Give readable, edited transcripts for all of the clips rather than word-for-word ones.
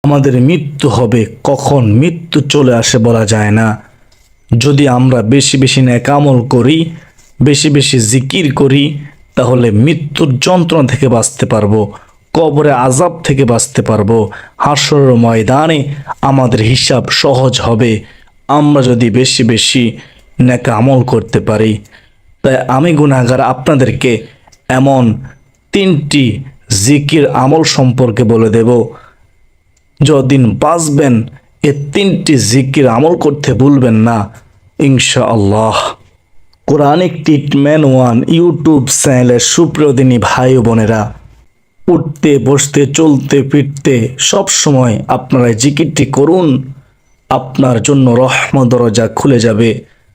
আমাদের মৃত্যু হবে, কখন মৃত্যু চলে আসে বলা যায় না। যদি আমরা বেশি বেশি নেক আমল করি, বেশি বেশি জিকির করি, তাহলে মৃত্যুর যন্ত্রণা থেকে বাঁচতে পারবো, কবরে আযাব থেকে বাঁচতে পারবো, হাসরের ময়দানে আমাদের হিসাব সহজ হবে আমরা যদি বেশি বেশি নেক আমল করতে পারি। তাই আমি গুনাহগার আপনাদেরকে এমন 3টি জিকির আমল সম্পর্কে বলে দেব, যতদিন বাঁচবেন এ 3টি জিকির আমল করতে ভুলবেন না ইনশাআল্লাহ। কোরআনিক ট্রিটমেন্ট ওয়ান ইউটিউব চ্যানেলের সুপ্রিয় দিনী ভাই ও বোনেরা, উঠতে বসতে চলতে ফিরতে সব সময় আপনারা জিকিরটি করুন। আপনার জন্য রহমত দরজা খুলে যাবে,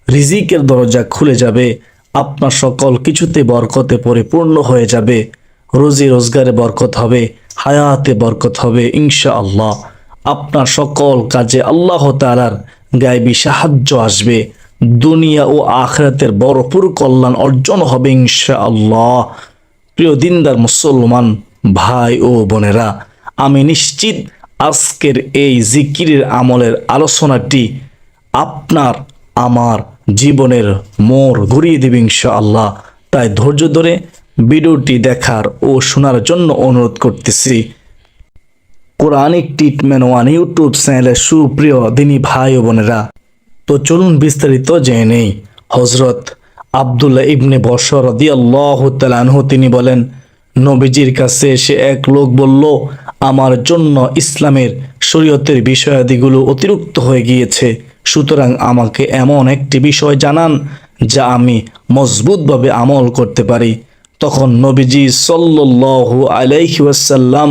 রিজিকের দরজা খুলে যাবে, আপনার সকল কিছুতে বরকতে পরিপূর্ণ হয়ে যাবে, রুজি রোজগারে বরকত হবে, হায়াতে বরকত হবে ইনশাআল্লাহ। আপনার সকল কাজে আল্লাহ তাআলার গায়বী সাহায্য আসবে, দুনিয়া ও আখিরাতের ভরপুর কল্যাণ অর্জন হবে ইনশাআল্লাহ। প্রিয় দিনদার মুসলমান ভাই ও বোনেরা, আমি নিশ্চিত আজকের এই জিকিরের আমলের আলোচনাটি আপনার আমার জীবনের মোড় ঘুরিয়ে দেবে ইনশাআল্লাহ। তাই ধৈর্য ধরে ভিডিওটি দেখার ও শোনার জন্য অনুরোধ করতেছি। কোরআনিক ট্রিটমেন্ট ওয়ান ইউটিউব চ্যানেলের সুপ্রিয় দিনী ভাই ও বোনেরা, তো চলুন বিস্তারিত জেনে নেই। হযরত আব্দুল্লাহ ইবনে বশর রাদিয়াল্লাহু তাআলা আনহু তিনি বলেন, নবীজির কাছে এসে এক লোক বলল, আমার জন্য ইসলামের শরীয়তের বিষয়াদিগুলো অতিরিক্ত হয়ে গিয়েছে, সুতরাং আমাকে এমন একটি বিষয় জানান যা আমি মজবুতভাবে আমল করতে পারি। তখন নবীজি সাল্লাল্লাহু আলাইহি ওয়াসাল্লাম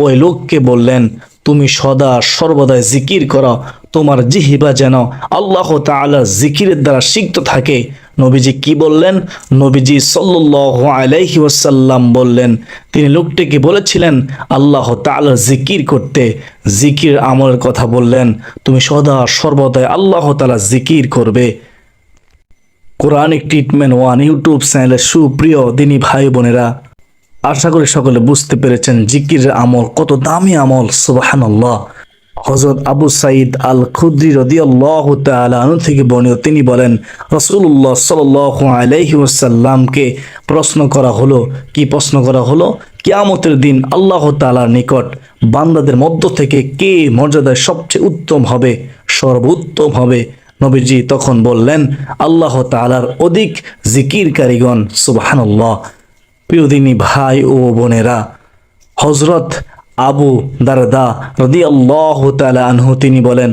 ওই লোককে বললেন, তুমি সদা সর্বদাই জিকির করো, তোমার জিহ্বা যেন আল্লাহ তাআলার জিকিরের দ্বারা সিক্ত থাকে। নবীজি কি বললেন? নবীজি সাল্লাল্লাহু আলাইহি ওয়াসাল্লাম বললেন, তিনি লোকটিকে বলেছিলেন আল্লাহ তাআলার জিকির করতে, জিকির আমলের কথা বললেন, তুমি সদা সর্বদাই আল্লাহ তাআলার জিকির করবে। কোরআনিক ট্রিটমেন্ট ওয়ান ইউটিউব চ্যানেলের সুপ্রিয় দিনী ভাই বোনেরা, আশা করি সকলে বুঝতে পেরেছেন জিকিরের আমল কত দামি আমল। সুবহানাল্লাহ। হযরত আবু সাঈদ আল খুদরি রাদিয়াল্লাহু তাআলা আনহু থেকে বর্ণিত, তিনি বলেন, রাসূলুল্লাহ সাল্লাল্লাহু আলাইহি ওয়াসাল্লামকে প্রশ্ন করা হলো, কি প্রশ্ন করা হলো? কিয়ামতের দিন আল্লাহ তাআলার নিকট বান্দাদের মধ্য থেকে কে মর্যাদায় সবচেয়ে উত্তম হবে, সর্বোত্তম হবে? নবীজি তখন বললেন, আল্লাহ তাআলার অধিক জিকিরকারীগণ। সুবহানাল্লাহ। প্রিয় দিনী ভাই ও বোনেরা, হযরত আবু দারদা রাদিয়াল্লাহু তাআলা আনহু তিনি বলেন,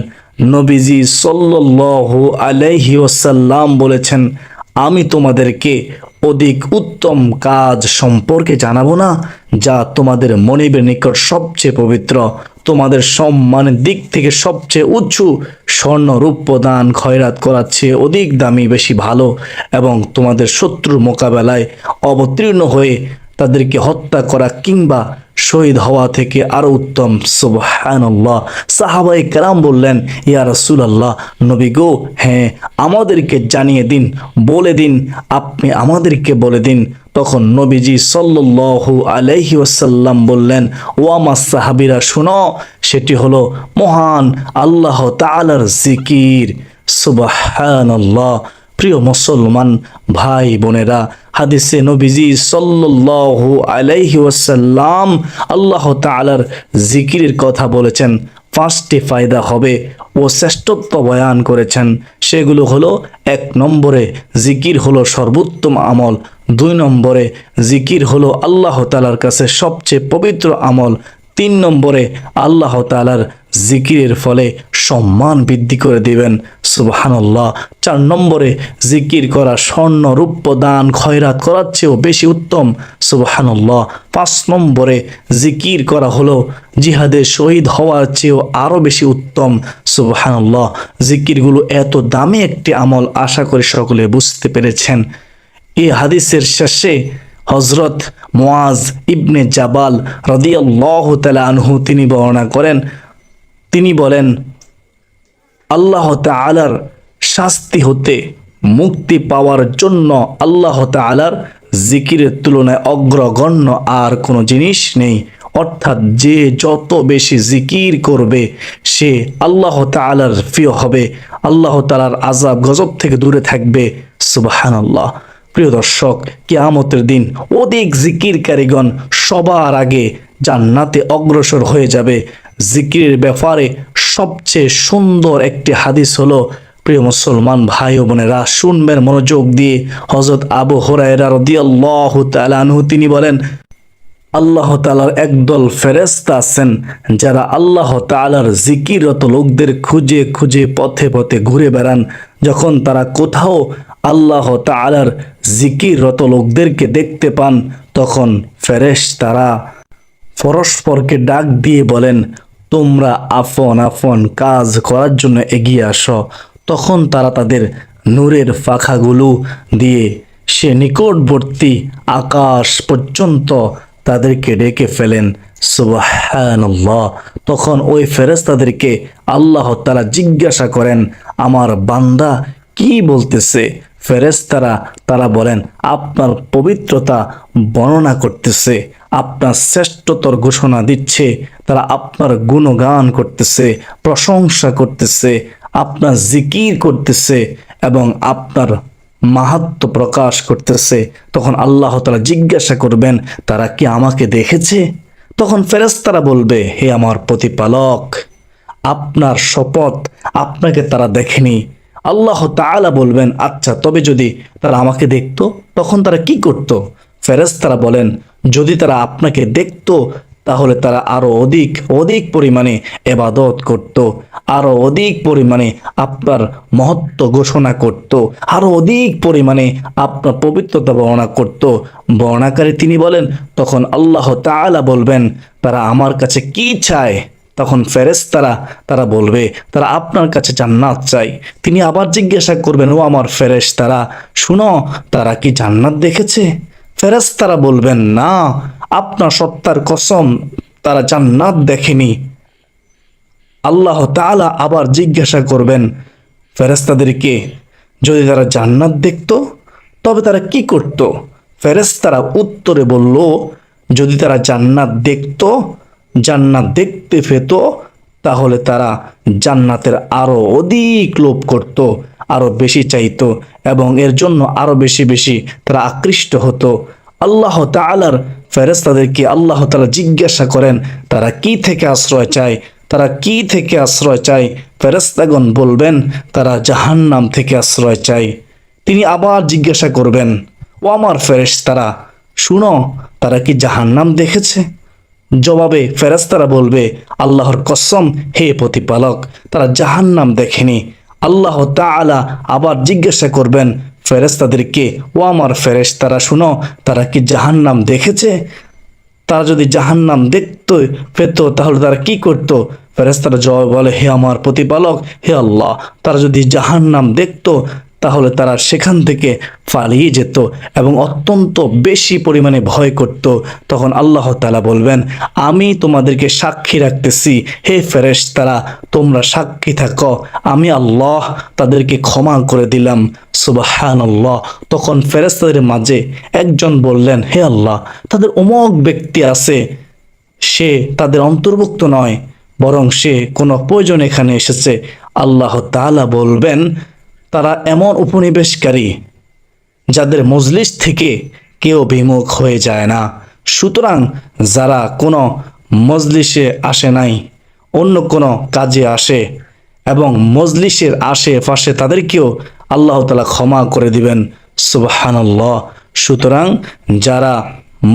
নবীজি সাল্লাল্লাহু আলাইহি ওয়াসাল্লাম বলেছেন, আমি তোমাদেরকে অধিক উত্তম কাজ সম্পর্কে জানাবো না, যা তোমাদের মনিবের নিকট সবচেয়ে পবিত্র, তোমাদের সম্মানের দিক থেকে সবচেয়ে উচ্চ, স্বর্ণ রৌপ্য দান খয়রাত করার চেয়ে অধিক দামি, বেশি ভালো, এবং তোমাদের শত্রুর মোকাবেলায় অবতীর্ণ হয়ে তাদেরকে হত্যা করা কিংবা শহীদ হওয়া থেকে আরো উত্তম। সুবহানাল্লাহ। সাহাবায়ে কেরাম বললেন, ইয়া রাসূলুল্লাহ, নবী গো, হ্যাঁ আমাদেরকে জানিয়ে দিন, বলে দিন, আপনি আমাদেরকে বলে দিন। তখন নবীজি সাল্লাল্লাহু আলাইহি ওয়াসাল্লাম বললেন, ও আমার সাহাবীরা শুনো, সেটি হলো মহান আল্লাহ তাআলার জিকির। সুবহানাল্লাহ। প্রিয় মুসলমান ভাই বোনেরা, হাদিসে নবীজি সাল্লাল্লাহু আলাইহি ওয়াসাল্লাম আল্লাহ তাআলার জিকিরের কথা বলেছেন। 5টি ফায়দা হবে ও শ্রেষ্ঠত্ব বয়ান করেছেন। সেগুলো হলো, 1 নম্বরে জিকির হলো সর্বোত্তম আমল, 2 নম্বরে জিকির হলো আল্লাহ তাআলার কাছে সবচেয়ে পবিত্র আমল, 3 নম্বরে আল্লাহ তাআলার জিকিরের ফলে সম্মান বৃদ্ধি করে দিবেন। সুবহানাল্লাহ। 4 নম্বরে জিকির করা স্বর্ণ রৌপ্য দান খয়রাত করার চেয়েও বেশি উত্তম। সুবহানাল্লাহ। 5 নম্বরে জিকির করা হলো জিহাদে শহীদ হওয়ার চেয়েও আরো বেশি উত্তম। সুবহানাল্লাহ। জিকিরগুলো এত দামি একটি আমল, আশা করি সকলে বুঝতে পেরেছেন। এই হাদিসের শেষে হযরত মুআজ ইবনে জাবাল রাদিয়াল্লাহু তাআলা আনহু তিনি বর্ণনা করেন, তিনি বলেন, আল্লাহ তাআলার শাস্তি হতে মুক্তি পাওয়ার জন্য আল্লাহ তাআলার জিকিরের তুলনায় অগ্রগণ্য আর কোনো জিনিস নেই। অর্থাৎ যে যত বেশি জিকির করবে সে আল্লাহ তাআলার প্রিয় হবে, আল্লাহ তাআলার আযাব গজব থেকে দূরে থাকবে। সুবহানাল্লাহ। প্রিয় দর্শক, কিয়ামতের দিন অধিক জিকিরকারীগণ সবার আগে জান্নাতে অগ্রসর হয়ে যাবে। জিকিরের ব্যাপারে সবচেয়ে সুন্দর একটি হাদিস হলো, প্রিয় মুসলমান ভাই ও বোনেরা শুনবেন মনোযোগ দিয়ে। হযরত আবু হুরায়রা রাদিয়াল্লাহু তাআলা আনহু তিনি বলেন, আল্লাহ তাআলার একদল ফেরেশতা আছেন যারা আল্লাহ তাআলার জিকিররত লোকদের খুঁজে খুঁজে পথে পথে ঘুরে বেড়ান। যখন তারা কোথাও আল্লাহ তাআলার জিকিররত লোকদেরকে দেখতে পান, তখন ফেরেশতারা পরস্পরকে ডাক দিয়ে বলেন, তোমরা আপন আপন কাজ করার জন্য এগিয়ে আসো। তখন তারা তাদের নূরের পাখাগুলো দিয়ে সে নিকটবর্তী আকাশ পর্যন্ত তাদেরকে ডেকে ফেলেন। সুবহানাল্লাহ। তখন ওই ফেরেশতাদেরকে আল্লাহ তাআলা জিজ্ঞাসা করেন, আমার বান্দা কি বলতেছে? ফেরেশতারা তারা বলেন, আপনার পবিত্রতা বর্ণনা করতেছে, আপনার শ্রেষ্ঠতর ঘোষণা দিচ্ছে, তারা আপনার গুণগান করতেছে, প্রশংসা করতেছে, আপনার জিকির করতেছে এবং আপনার মাহাত্ম্য প্রকাশ করতেছে। তখন আল্লাহ তাআলা জিজ্ঞাসা করবেন, তারা কি আমাকে দেখেছে? তখন ফেরেশতারা বলবে, হে আমার প্রতিপালক, আপনার শপথ আপনাকে তারা দেখেনি। আল্লাহ তাআলা বলবেন, আচ্ছা তবে যদি তারা আমাকে দেখতো তখন তারা কি করত? ফেরেশতারা বলেন, যদি তারা আপনাকে দেখতো তাহলে তারা আরো অধিক অধিক পরিমাণে ইবাদত করত, আরো অধিক পরিমাণে আপনার মহত্ব ঘোষণা করত, আরো অধিক পরিমাণে আপনার পবিত্রতা বর্ণনা করত। বর্ণাকারী তিনি বলেন, তখন আল্লাহ তাআলা বলবেন, তারা আমার কাছে কি চায়? তখন ফেরেশতারা তারা বলবে, তারা আপনার কাছে জান্নাত চাই। তিনি আবার জিজ্ঞাসা করবেন, ও আমার ফেরেশতারা শুনো, তারা কি জান্নাত দেখেছে? ফেরেশতারা বলবেন, না, আপনার সত্তার কসম তারা জান্নাত দেখেনি। আল্লাহ তাআলা আবার জিজ্ঞাসা করবেন ফেরেশতাদেরকে, যদি তারা জান্নাত দেখতো তবে তারা কি করত? ফেরেশতারা উত্তরে বলল, যদি তারা জান্নাত দেখতো, জান্নাত দেখতে পেত, তাহলে তারা জান্নাতের আরো অধিক লোভ করত, আরো বেশি চাইতো এবং এর জন্য আরো বেশি বেশি তারা আকৃষ্ট হতো। আল্লাহ তাআলার ফেরেশতাদেরকে আল্লাহ তাআলা জিজ্ঞাসা করেন, তারা কি থেকে আশ্রয় চায়? তারা কি থেকে আশ্রয় চায়? ফেরেশতাগণ বলবেন, তারা জাহান্নাম থেকে আশ্রয় চায়। তিনি আবার জিজ্ঞাসা করবেন, ও আমার ফেরেশতারা শুনো, তারা কি জাহান্নাম দেখেছে? জবাবে ফেরেশতারা বলবে, আল্লাহর কসম হে প্রতিপালক, তারা জাহান্নাম দেখেনি। আল্লাহ তাআলা আবার জিজ্ঞাসা করবেন ফেরেশতাদেরকে, ও আমার ফেরেশতারা শুনো, তারা কি জাহান্নাম দেখেছে? তারা যদি জাহান্নাম দেখতে পেত তাহলে তারা কি করত? ফেরেশতারা জবাব বলে, হে আমার প্রতিপালক, হে আল্লাহ, তারা যদি জাহান্নাম দেখতো তাহলে তারা সেখান থেকে পালিয়ে যেত এবং অত্যন্ত বেশি পরিমাণে ভয় করত। তখন আল্লাহ তাআলা বলবেন, আমি তোমাদেরকে সাক্ষী রাখতেছি, হে ফেরেশতারা তোমরা সাক্ষী থাকো, আমি আল্লাহ তাদেরকে ক্ষমা করে দিলাম। সুবহানাল্লাহ। তখন ফেরেশতাদের মাঝে একজন বললেন, হে আল্লাহ, তাদের অমুক ব্যক্তি আছে, সে তাদের অন্তর্ভুক্ত নয়, বরং সে কোনো প্রয়োজন এখানে এসেছে। আল্লাহ তাআলা বলবেন, তারা এমন উপনিবেশকারী যাদের মজলিস থেকে কেউ বিমুখ হয়ে যায় না। সুতরাং যারা কোনো মজলিসে আসে নাই, অন্য কোনো কাজে আসে এবং মজলিসের আশেপাশে তাদেরকেও আল্লাহ তাআলা ক্ষমা করে দিবেন। সুবহানাল্লাহ। সুতরাং যারা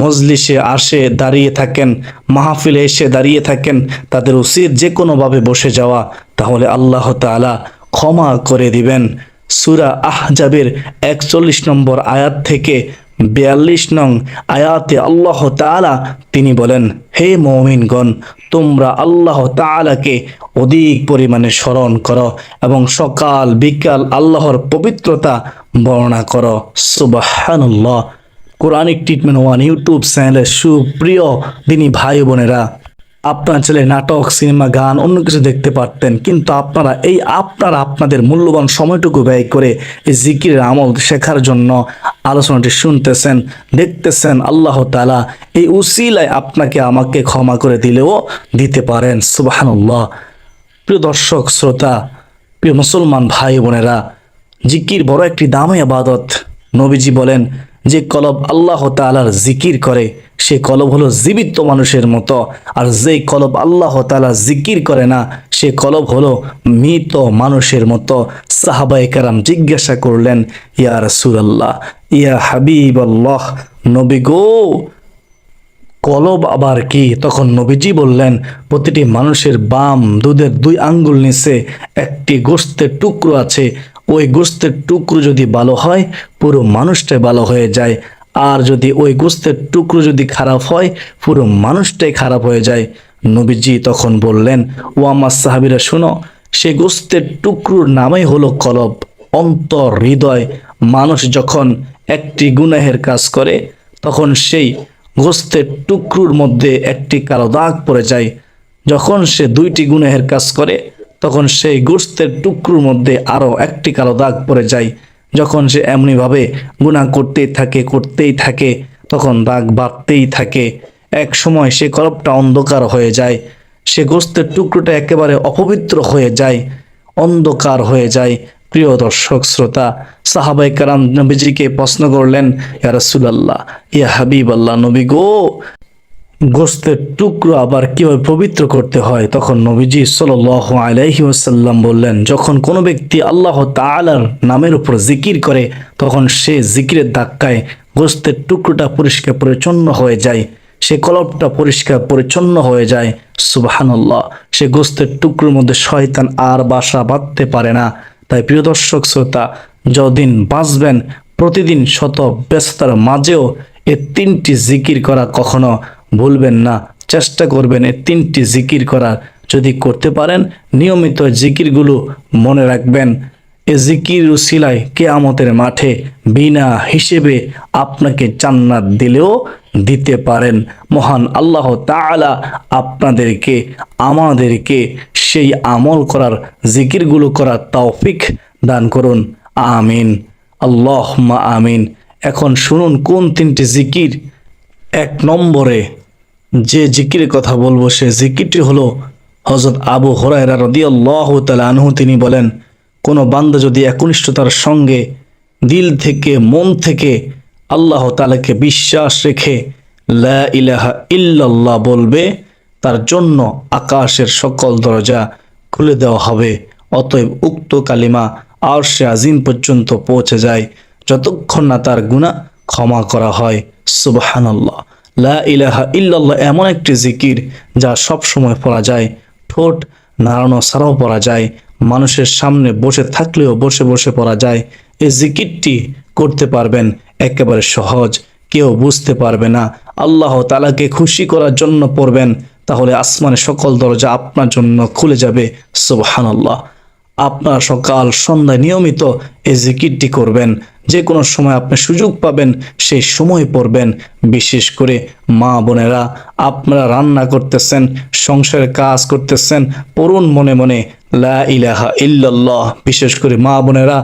মজলিসে আসে দাঁড়িয়ে থাকেন, মাহফিলে এসে দাঁড়িয়ে থাকেন, তাদের উচিত যে কোনোভাবে বসে যাওয়া, তাহলে আল্লাহ তাআলা ক্ষমা করে দিবেন। সূরা আহজাবের 41 নম্বর আয়াত থেকে 42 নং আয়াতে আল্লাহ তাআলা তিনি বলেন, হে মুমিনগণ, তোমরা আল্লাহ তাআলাকে অধিক পরিমাণে স্মরণ করো এবং সকাল বিকাল আল্লাহর পবিত্রতা বর্ণনা করো। সুবহানাল্লাহ। কোরআনিক ট্রিটমেন্ট ওয়ান ইউটিউব চ্যানেলের সুপ্রিয় দিনী ভাই বোনেরা, আপনার ছেলে নাটক, সিনেমা, গান, অন্য কিছু দেখতে পারতেন, কিন্তু আপনারা আপনাদের মূল্যবান সময়টুকু ব্যয় করে এই জিকিরের আমল শেখার জন্য আলোচনাটি শুনতেছেন, দেখতেছেন। আল্লাহ তাআলা এই উসিলায় আপনাকে আমাকে ক্ষমা করে দিলেও দিতে পারেন। সুবহানাল্লাহ। প্রিয় দর্শক শ্রোতা, প্রিয় মুসলমান ভাই বোনেরা, জিকির বড় একটি দামি ইবাদত। নবীজি বলেন, যে কলব আল্লাহ তাআলার জিকির করে সে কলব হলো জীবিত মানুষের মতো, আর যেই কলব আল্লাহ তাআলা জিকির করে না সে কলব হলো মৃত মানুষের মতো। সাহাবায়ে কেরাম জিজ্ঞাসা করলেন, ইয়া রাসূলুল্লাহ, ইয়া হাবিবাল্লাহ, নবী গো, কলব আবার কি? তখন নবীজি বললেন, প্রতিটি মানুষের বাম দুধের 2 আঙ্গুল নিচে একটি গোশতের টুকরো আছে। ওই গোশতের টুকরো যদি ভালো হয় পুরো মানুষটাই ভালো হয়ে যায়, আর যদি ওই গোশতের টুকরো যদি খারাপ হয় পুরো মানুষটাই খারাপ হয়ে যায়। নবীজি তখন বললেন, ও আমার সাহাবীরা শোনো, সে গোশতের টুকরোর নামই হলো কলব, অন্তর, হৃদয়। মানুষ যখন একটি গুনাহের কাজ করে তখন সেই গোশতের টুকরোর মধ্যে একটি কালো দাগ পড়ে যায়। যখন সে 2টি গুনাহের কাজ করে তখন সেই গোশতের টুকরোর মধ্যে আরো একটি কালো দাগ পড়ে যায়। যখন সে এমনিভাবে গুনাহ করতেই থাকে তখন দাগ বাড়তেই থাকে। এক সময় সে কলবটা অন্ধকার হয়ে যায়, সে গোশতের টুকরোটা একেবারে অপবিত্র হয়ে যায়, অন্ধকার হয়ে যায়। প্রিয় দর্শক শ্রোতা, সাহাবায়ে কেরাম নবীজিকে প্রশ্ন করলেন, ইয়া রাসূলুল্লাহ, ইয়া হাবিবাল্লাহ, নবী গো, গোশতের টুকরো আবার কিভাবে পবিত্র করতে হয়? তখন নবীজি সাল্লাল্লাহু আলাইহি ওয়াসাল্লাম বললেন, যখন কোনো ব্যক্তি আল্লাহ তাআলার নামের উপর জিকির করে তখন সে জিকিরের ধাক্কায় গোশতের টুকরোটা পরিষ্কার পরিচ্ছন্ন হয়ে যায়, সে কলবটা পরিষ্কার পরিচ্ছন্ন হয়ে যায়। সুবহানাল্লাহ। সে গোশতের টুকরোর মধ্যে শয়তান আর বাসা বাঁধতে পারে না। তাই প্রিয় দর্শক শ্রোতা, যতদিন বাঁচবেন প্রতিদিন শত ব্যস্ততার মাঝেও এ 3টি জিকির করা কখনো ভুলবেন না। চেষ্টা করবেন এই 3টি জিকির করার। যদি করতে পারেন নিয়মিত জিকিরগুলো মনে রাখবেন। এ জিকির উসিলায় কিয়ামতের মাঠে বিনা হিসেবে আপনাকে জান্নাত দিলেও দিতে পারেন। মহান আল্লাহ তাআলা আপনাদেরকে আমাদেরকে সেই আমল করার, জিকিরগুলো করার তৌফিক দান করুন। আমিন, আল্লাহুম্মা আমিন। এখন শুনুন কোন 3টি জিকির। 1 নম্বরে যে জিকিরের কথা বলবো সে জিকিরটি হলো হযরত আবু হুরায়রা রাদিয়াল্লাহু তাআলা আনহু, তিনি বলেন, কোনো বান্দা যদি একনিষ্ঠতার সঙ্গে দিল থেকে মন থেকে আল্লাহ তাআলাকে বিশ্বাস রেখে লা ইলাহা ইল্লাল্লাহ বলবে, তার জন্য আকাশের সকল দরজা খুলে দেওয়া হবে। অতএব উক্ত কালিমা আরশে আজিম পর্যন্ত পৌঁছে যায় যতক্ষণ না তার গুনাহ ক্ষমা করা হয়। সুবহানাল্লাহ। লা ইলাহা ইল্লাল্লাহ এমন একটি জিকির যা সব সময় পড়া যায়, ঠোঁট নাড়ানো ছাড়াও পড়া যায়, মানুষের সামনে বসে থাকলেও বসে বসে পড়া যায়। এই জিকিরটি করতে পারবেন, একেবারে সহজ, কেউ বুঝতে পারবে না। আল্লাহ তাআলাকে খুশি করার জন্য পড়বেন, তাহলে আসমানের সকল দরজা আপনার জন্য খুলে যাবে। সুবহানাল্লাহ। আপনার সকাল সন্ধ্যায় নিয়মিত এই জিকিরটি করবেন। যে কোনো সময় আপনি সুযোগ পাবেন সেই সময় পড়বেন। বিশেষ করে মা বোনেরা, আপনারা রান্না করতেছেন, সংসারের কাজ করতেছেন, পড়ুন মনে মনে লা ইলাহা ইল্লাল্লাহ। বিশেষ করে মা বোনেরা,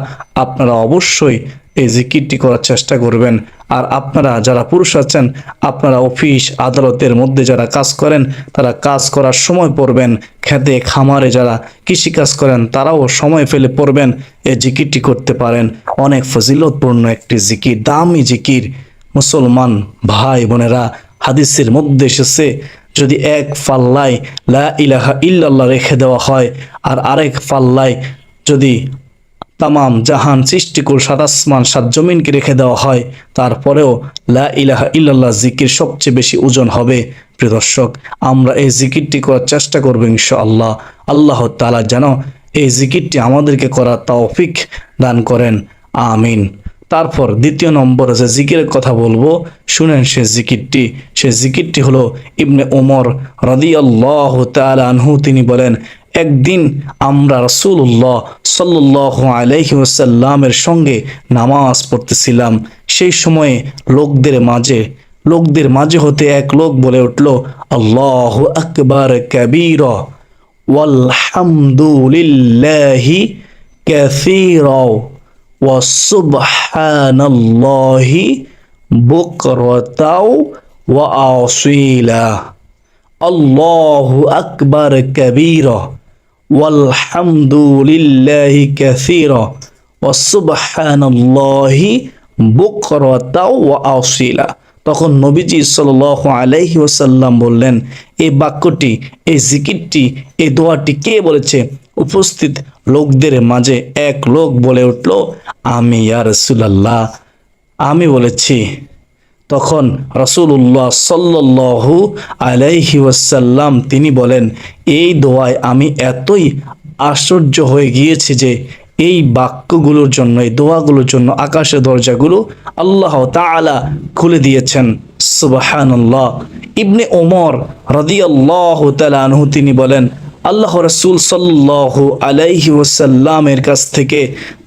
আপনারা অবশ্যই এই জিকিরটি করার চেষ্টা করবেন। আর আপনারা যারা পুরুষ আছেন, আপনারা অফিস আদালতের মধ্যে যারা কাজ করেন তারা কাজ করার সময় পড়বেন। খেতে খামারে যারা কৃষি কাজ করেন তারাও সময় ফেলে পড়বেন। এই জিকিরটি করতে পারেন। অনেক ফজিলতপূর্ণ একটি জিকির, দামি জিকির। মুসলমান ভাই বোনেরা, হাদিসের মধ্যে এসেছে, যদি এক পাল্লায় লা ইলাহা ইল্লাল্লাহ রেখে দেওয়া হয় আর আরেক পাল্লায় যদি তামাম জাহান সৃষ্টিকুল 7 আসমান 7 জমিনকে রেখে দেওয়া হয়, তারপরেও লা ইলাহা ইল্লাল্লাহ জিকির সবচেয়ে বেশি ওজন হবে। প্রিয় দর্শক, আমরা এই জিকিরটি করার চেষ্টা করব ইনশাআল্লাহ। আল্লাহ তাআলা যেন এই জিকিরটি আমাদেরকে করার তৌফিক দান করেন। আমিন। তারপর 2 নম্বরে যে জিকিরের কথা বলবো শুনেন সে জিকিরটি হলো ইবনে ওমর রাদিয়াল্লাহু তাআলা আনহু, তিনি বলেন, একদিন আমরা রাসূলুল্লাহ সাল্লাল্লাহু আলাইহি ওয়াসাল্লামের সঙ্গে নামাজ পড়তেছিলাম। সেই সময়ে লোকদের মাঝে হতে এক লোক বলে উঠল, আল্লাহু আকবার কাবীরা ওয়ালহামদুলিল্লাহি কাসীরা ওয়া সুবহানাল্লাহি বুকরাতাও ওয়া আসীলা। আল্লাহু আকবার কাবীরা ওয়ালহামদুলিল্লাহি কাসীরা ওয়া সুবহানাল্লাহি বুকরাতাও ওয়া আসীলা। তখন নবীজি সাল্লাল্লাহু আলাইহি ওয়াসাল্লাম বললেন, এই বাক্যটি, এই জিকিরটি, এই দোয়াটি কে বলেছে? উপস্থিত লোকদের মাঝে এক লোক বলে উঠল, আমি ইয়া রাসূলুল্লাহ, আমি বলেছি। তখন রাসূলুল্লাহ সাল্লাল্লাহু আলাইহি ওয়াসাল্লাম তিনি বলেন, এই দোয়ায় আমি এতই আশ্চর্য হয়ে গিয়েছি যে এই বাক্যগুলোর জন্য, এই দোয়াগুলোর জন্য আকাশের দরজাগুলো আল্লাহ তাআলা খুলে দিয়েছেন। সুবহানাল্লাহ। ইবনে ওমর রাদিয়াল্লাহু তাআলা আনহু তিনি বলেন, আল্লাহ রাসূল সাল্লাল্লাহু আলাইহি ওয়াসাল্লামের কাছ থেকে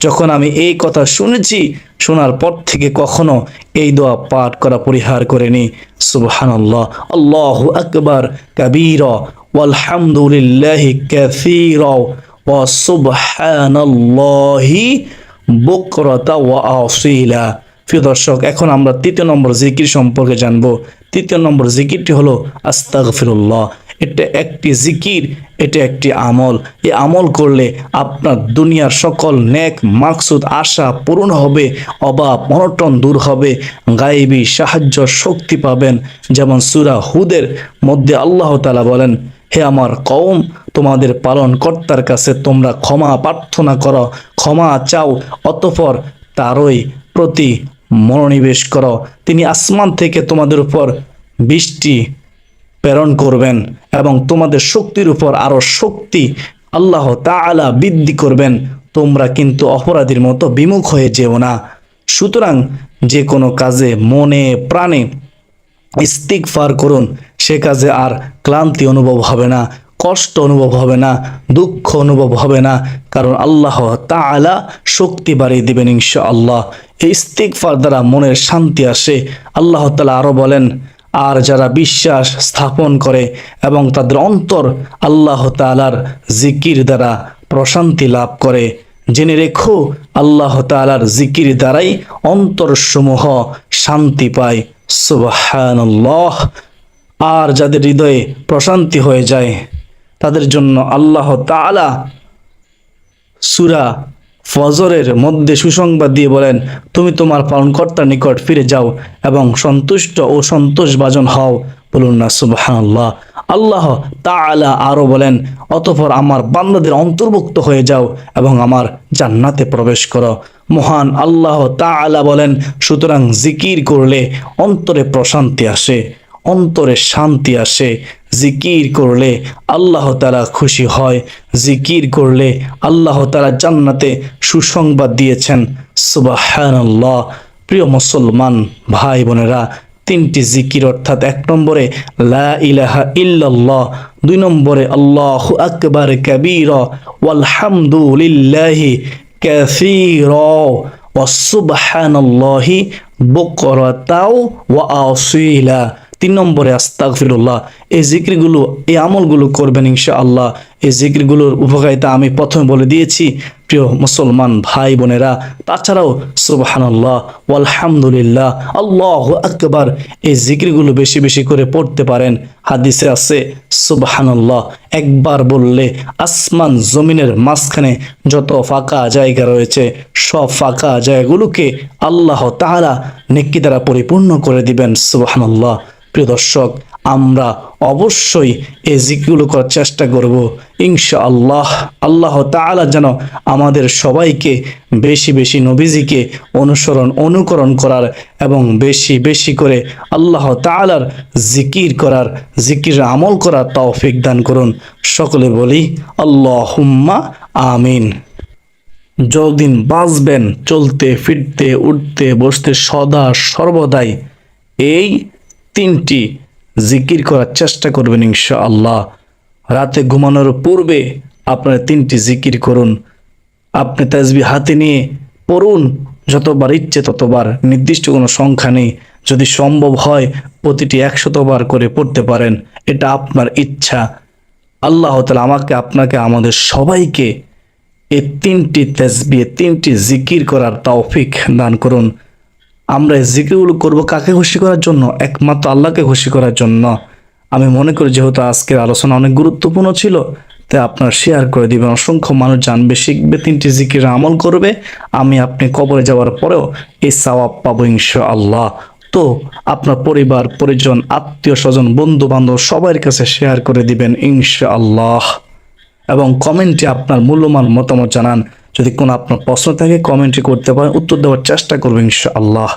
যখন আমি এই কথা শুনেছি, শোনার পর থেকে কখনো এই দোয়া পাঠ করা পরিহার করেনি। সুবহানাল্লাহ। আল্লাহু আকবার কাবীরা ওয়ালহামদুলিল্লাহি কাসীরা ওয়া সুবহানাল্লাহি বুকরাতা ওয়া আসীলা। প্রিয় দর্শক, এখন আমরা তৃতীয় নম্বর জিকির সম্পর্কে জানব। তৃতীয় নম্বর জিকিরটি হলো আস্তাগফিরুল্লাহ। এটা একটি জিকির, এটা একটি আমল। এই আমল করলে আপনার দুনিয়ার সকল নেক মাকসুদ আশা পূরণ হবে, অভাব অনটন দূর হবে, গায়েবী সাহায্য শক্তি পাবেন। যেমন সূরা হুদের মধ্যে আল্লাহ তাআলা বলেন, হে আমার কওম, তোমাদের পালনকর্তার কাছে তোমরা ক্ষমা প্রার্থনা করো, ক্ষমা চাও, অতঃপর তারই প্রতি মনোনিবেশ করো। তিনি আসমান থেকে তোমাদের উপর বৃষ্টি প্রেরণ করবেন এবং তোমাদের শক্তির উপর আরো শক্তি আল্লাহ তাআলা বৃদ্ধি করবেন। তোমরা কিন্তু অপরাধীর মতো বিমুখ হয়ে যেও না। সুতরাং যে কোনো কাজে মনে প্রাণে ইস্তিগফার করুন, সে কাজে আর ক্লান্তি অনুভব হবে না, কষ্ট অনুভব হবে না, দুঃখ অনুভব হবে না, কারণ আল্লাহ তাআলা শক্তি বাড়িয়ে দিবেন ইনশাআল্লাহ। এই ইস্তিগফার দ্বারা মনের শান্তি আসে। আল্লাহ তাআলা আরো বলেন, আর যারা বিশ্বাস স্থাপন করে এবং তাদের অন্তর আল্লাহ তাআলার জিকির দ্বারা প্রশান্তি লাভ করে, জেনে রেখো আল্লাহ তাআলার জিকির দ্বারাই অন্তরসমূহ শান্তি পায়। সুবহানাল্লাহ। আর যাদের হৃদয়ে প্রশান্তি হয়ে যায় তাদের জন্য আল্লাহ তাআলা সূরা ফজরের মধ্যে সুসংবাদ দিয়ে বলেন, তুমি তোমার পালনকর্তার নিকট ফিরে যাও এবং সন্তুষ্ট ও সন্তোষভাজন হও। বলুন না সুবহানাল্লাহ। আল্লাহ তাআলা আরো বলেন, অতঃপর আমার বান্দাদের অন্তর্ভুক্ত হয়ে যাও এবং আমার জান্নাতে প্রবেশ করো। মহান আল্লাহ তাআলা বলেন, সুতরাং জিকির করলে অন্তরে প্রশান্তি আসে, অন্তরে শান্তি আসে। জিকির করলে আল্লাহ তাআলা খুশি হয়, জিকির করলে আল্লাহ তাআলা জান্নাতে সুসংবাদ দিয়েছেন। সুবহানাল্লাহ। প্রিয় মুসলমান ভাই বোনেরা, তিনটি জিকির অর্থাৎ এক নম্বরে লা ইলাহা ইল্লাল্লাহ, দুই নম্বরে আল্লাহু আকবার কাবীরা ওয়ালহামদুলিল্লাহি কাসীরা ওয়া সুবহানাল্লাহি বুকরাতাও ওয়া আসীলা, তিন নম্বরে আস্তাগফিরুল্লাহ। এই জিকিরগুলো, এই আমলগুলো করবেন ইনশাআল্লাহ। এই জিকিরগুলোর উপকারিতা আমি প্রথমে বলে দিয়েছি প্রিয় মুসলমান ভাই বোনেরা। তাছাড়াও সুবহানাল্লাহ, আলহামদুলিল্লাহ, আল্লাহু আকবার, এই জিকিরগুলো বেশি বেশি করে পড়তে পারেন। হাদিসে আছে সুবহানাল্লাহ একবার বললে আসমান জমিনের মাঝখানে যত ফাঁকা জায়গা রয়েছে সব ফাঁকা জায়গাগুলোকে আল্লাহ তাআলা নেকি দ্বারা পরিপূর্ণ করে দিবেন। সুবহানাল্লাহ। প্রিয় দর্শক, আমরা অবশ্যই এই জিকিরগুলো করার চেষ্টা করব ইনশাআল্লাহ। আল্লাহ তাআলা যেন আমাদের সবাইকে বেশি বেশি নবীজিকে অনুকরণ করার এবং বেশি বেশি করে আল্লাহ তাআলার জিকির করার, জিকির আমল করার তৌফিক দান করুন। সকলে বলি আল্লাহুম্মা আমিন। যতদিন বাঁচবেন, চলতে ফিরতে উঠতে বসতে সদা সর্বদাই এই তিনটি জিকির করার চেষ্টা করবেন ইনশাআল্লাহ। রাতে ঘুমানোর পূর্বে আপনারা তিনটি জিকির করুন। আপনি তাসবিহ হাতে নিয়ে পড়ুন, যতবার ইচ্ছে ততবার, নির্দিষ্ট কোনো সংখ্যা নেই। যদি সম্ভব হয় প্রতিটি 100 বার করে পড়তে পারেন, এটা আপনার ইচ্ছা। আল্লাহ তাআলা আমাকে, আপনাকে, আমাদের সবাইকে এই 3টি তাসবিহ, 3টি জিকির করার তৌফিক দান করুন। আমরা এই জিকিরগুলো করব কাকে খুশি করার জন্য? একমাত্র আল্লাহকে খুশি করার জন্য। আমি মনে করি যেহেতু আজকের আলোচনা অনেক গুরুত্বপূর্ণ ছিল, তাই আপনার শেয়ার করে দিবেন, অসংখ্য মানুষ জানবে, শিখবে, 3টি জিকির আমল করবে। আমি আপনি কবরে যাওয়ার পরেও এই সওয়াব পাবো ইনশাআল্লাহ। তো আপনার পরিবার, পরিজন, আত্মীয় স্বজন, বন্ধু বান্ধব সবার কাছে শেয়ার করে দিবেন ইনশাআল্লাহ। এবং কমেন্টে আপনার মূল্যবান মতামত জানান। যদি কোনো আপনার প্রশ্ন থাকে কমেন্টে করতে পারেন, উত্তর দেওয়ার চেষ্টা করবো ইনশাআল্লাহ।